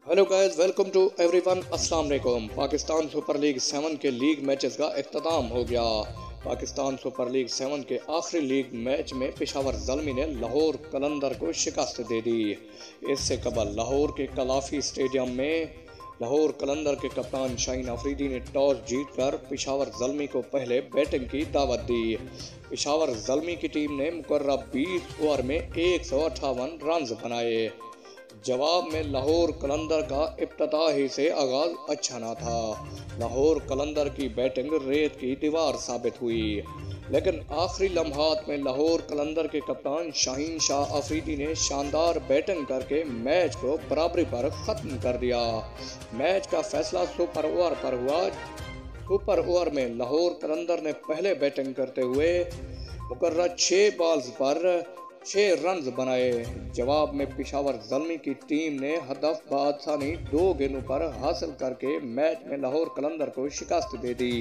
Hello guys, welcome to everyone. अस्सलाम वालेकुम। Pakistan super league 7 के लीग मैचेस का इख्तिताम हो गया। पाकिस्तान सुपर लीग 7 के आखिरी लीग मैच में पेशावर ज़ल्मी ने लाहौर कलंदर को शिकस्त दे दी। इससे कबल लाहौर के कलाफी स्टेडियम में लाहौर कलंदर के कप्तान शाहीन अफरीदी ने टॉस जीतकर पेशावर ज़ल्मी को पहले बैटिंग की दावत दी। पेशावर ज़ल्मी की टीम ने मुकर्रर 20 ओवर में 158 रन बनाए। जवाब में लाहौर कलंदर का इब्तिदाई से आगाज अच्छा न था। लाहौर कलंदर की बैटिंग रेत की दीवार साबित हुई, लेकिन आखिरी लम्हात में लाहौर कलंदर के कप्तान शाहीन शाह अफरीदी ने शानदार बैटिंग करके मैच को बराबरी पर ख़त्म कर दिया। मैच का फैसला सुपर ओवर पर हुआ। सुपर ओवर में लाहौर कलंदर ने पहले बैटिंग करते हुए मुकर्रर 6 बॉल्स पर 6 रन बनाए। जवाब में पेशावर ज़ल्मी की टीम ने हदफ बआसानी 2 गेंदों पर हासिल करके मैच में लाहौर कलंदर को शिकस्त दे दी।